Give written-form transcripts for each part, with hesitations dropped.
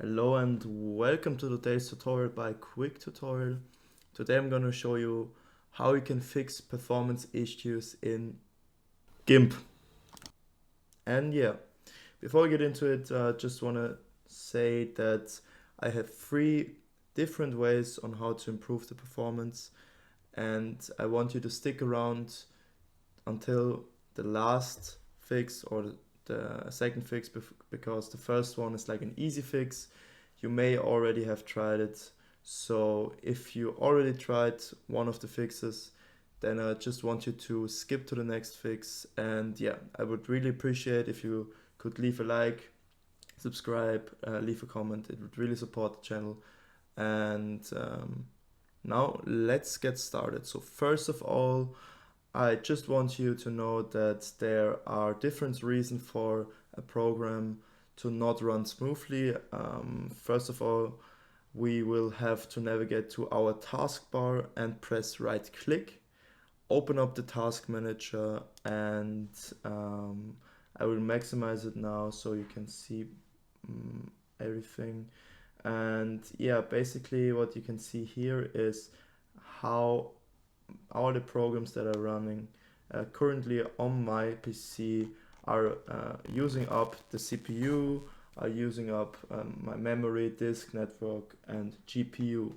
Hello and welcome to today's tutorial by Quick Tutorial. Today I'm going to show you how you can fix performance issues in GIMP. And yeah, before I get into it, I just want to say that I have 3 different ways on how to improve the performance, and I want you to stick around until the last fix or the second fix, because the first one is like an easy fix. You may already have tried it. So if you already tried one of the fixes, then I just want you to skip to the next fix. And yeah, I would really appreciate if you could leave a like, subscribe, leave a comment. It would really support the channel. And now let's get started. So first of all, I just want you to know that there are different reasons for a program to not run smoothly. First of all, we will have to navigate to our taskbar and press right click, open up the task manager, and I will maximize it now so you can see everything. And yeah, basically what you can see here is how all the programs that are running currently on my PC are using up the CPU, are using up my memory, disk network, and GPU.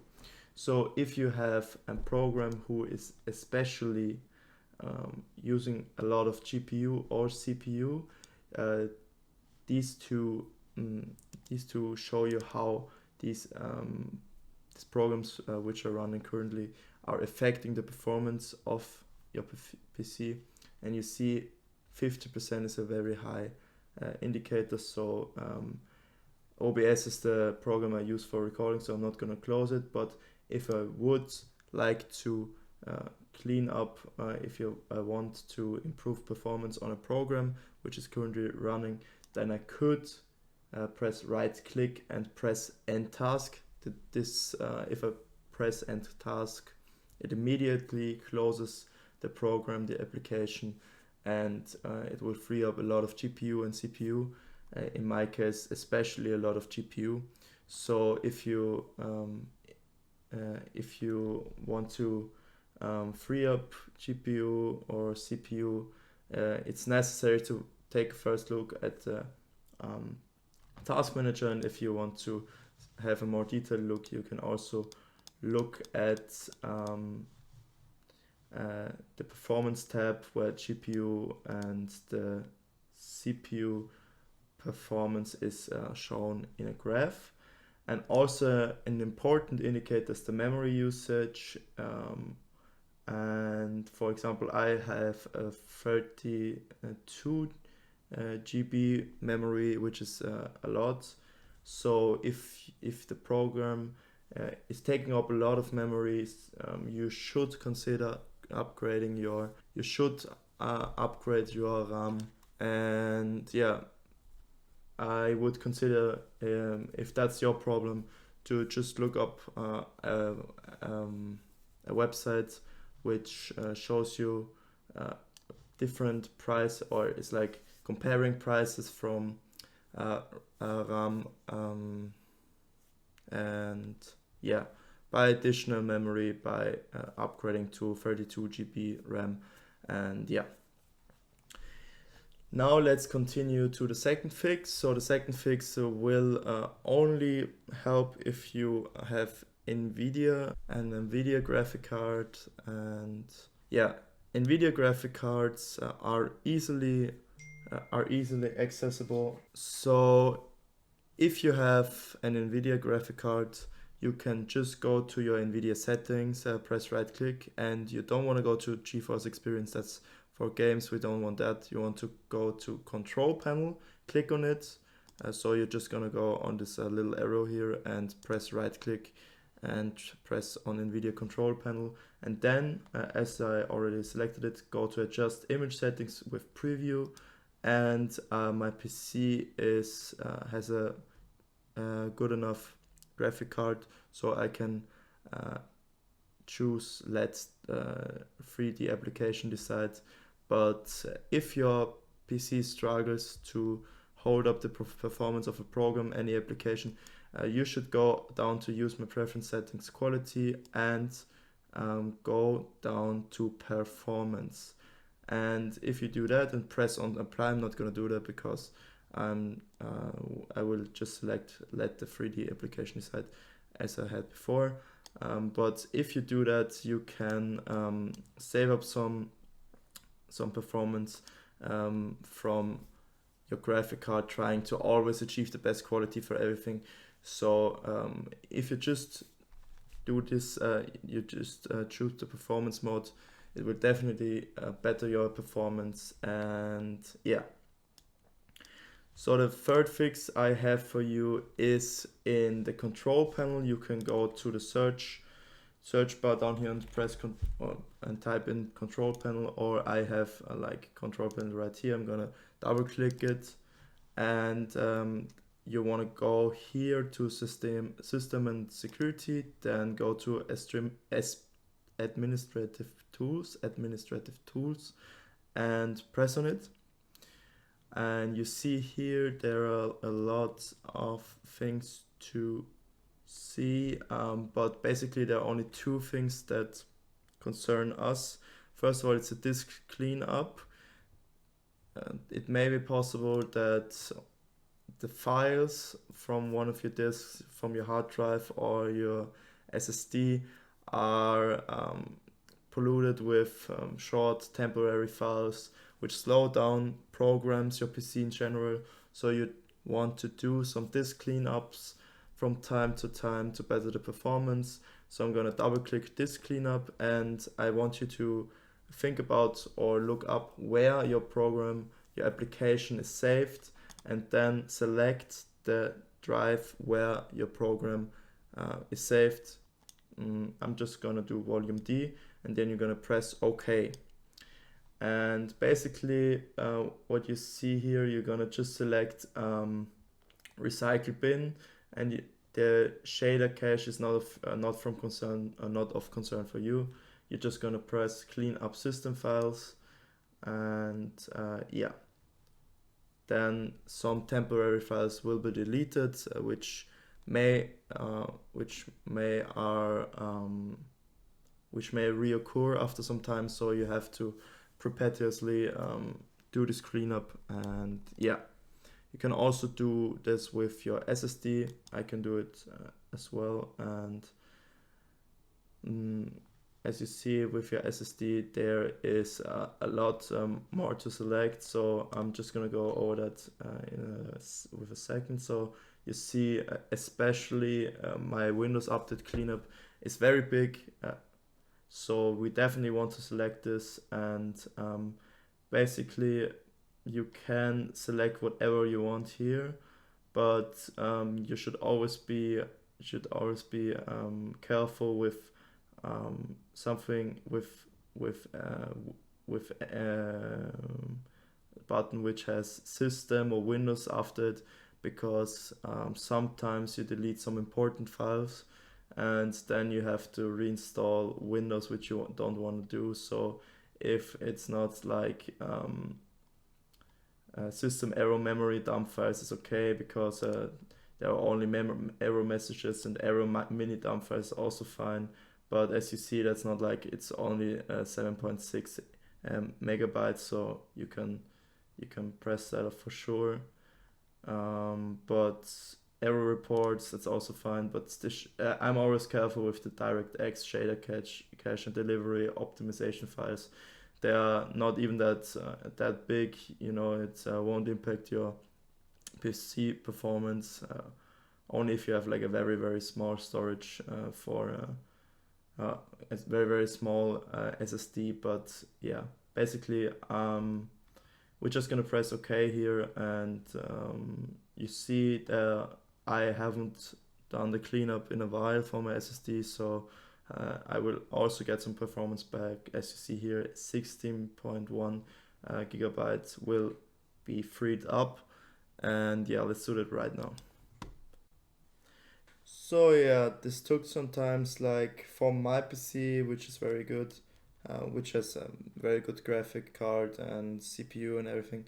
So if you have a program who is especially using a lot of GPU or CPU, uh, these two show you how these programs which are running currently are affecting the performance of your PC. And you see 50% is a very high indicator. So OBS is the program I use for recording, so I'm not going to close it. But if I would like to clean up, if you want to improve performance on a program which is currently running, then I could press right click and press end task. If I press end task, it immediately closes the program, the application, and it will free up a lot of GPU and CPU. In my case, especially a lot of GPU. So if you want to free up GPU or CPU, it's necessary to take a first look at the task manager. And if you want to have a more detailed look, you can also look at the performance tab, where GPU and the CPU performance is shown in a graph. And also an important indicator is the memory usage. And for example, I have a 32 GB memory, which is a lot. So if the program is taking up a lot of memories, you should consider upgrading upgrade your RAM. And yeah, I would consider, if that's your problem, to just look up a website which shows you different price, or it's like comparing prices from RAM and yeah, buy additional memory by upgrading to 32 GB RAM. And yeah, now let's continue to the second fix. So the second fix will only help if you have Nvidia and Nvidia graphic card. And yeah, Nvidia graphic cards are easily accessible. So if you have an Nvidia graphic card, you can just go to your Nvidia settings, press right click, and you don't want to go to GeForce Experience. That's for games. We don't want that. You want to go to control panel, click on it. So you're just gonna go on this little arrow here and press right click and press on Nvidia control panel. And then, as I already selected it, go to adjust image settings with preview. And my PC has a good enough graphic card, so I can choose let 3D application decide. But if your PC struggles to hold up the performance of a program, any application, you should go down to use my preference settings quality and go down to performance. And if you do that and press on apply, I'm not going to do that because I will just let the 3D application decide as I had before. But if you do that, you can save up some performance from your graphic card, trying to always achieve the best quality for everything. So if you just do this, you just choose the performance mode, it will definitely better your performance. And yeah, so the third fix I have for you is in the control panel. You can go to the search bar down here and press and type in control panel, or I have like control panel right here. I'm gonna double click it, and you want to go here to system and security, then go to administrative tools, and press on it. And you see here there are a lot of things to see, but basically there are only two things that concern us. First of all, it's a disk cleanup. It may be possible that the files from one of your disks, from your hard drive or your SSD, are polluted with short temporary files which slow down programs, your PC in general. So you want to do some disk cleanups from time to time to better the performance. So I'm going to double click disk cleanup, and I want you to think about or look up where your program, your application is saved, and then select the drive where your program is saved. I'm just gonna do volume D, and then you're gonna press OK. And basically what you see here, you're gonna just select recycle bin, and the shader cache is not of concern for you. You're just gonna press clean up system files, and yeah, then some temporary files will be deleted, which may reoccur after some time. So you have to perpetuously do this cleanup. And yeah, you can also do this with your SSD. I can do it as well. And as you see with your SSD, there is a lot more to select. So I'm just gonna go over that with a second. So you see, especially my Windows Update cleanup is very big. So we definitely want to select this, and basically you can select whatever you want here, but you should always be careful with something with a button which has system or Windows after it, because sometimes you delete some important files and then you have to reinstall Windows, which you don't want to do. So if it's not like system error memory dump files is okay, because there are only error messages, and error mini dump files also fine. But as you see, that's not like, it's only 7.6 megabytes, so you can press that off for sure. But error reports, that's also fine. But I'm always careful with the DirectX shader cache and delivery optimization files. They are not even that big, you know. It won't impact your PC performance, only if you have like a very, very small storage for a very, very small SSD. But yeah, basically we're just gonna press OK here, and you see that I haven't done the cleanup in a while for my SSD, so I will also get some performance back. As you see here, 16.1 gigabytes will be freed up, and yeah, let's do that right now. So yeah, this took some times, like for my PC, which is very good, which has a very good graphic card and CPU and everything.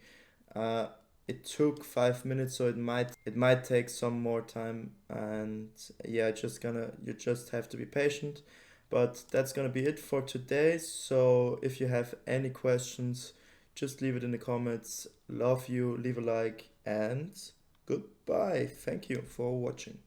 it took 5 minutes, so it might take some more time, and yeah, you just have to be patient. But that's gonna be it for today. So if you have any questions, just leave it in the comments. Love you, leave a like, and goodbye. Thank you for watching.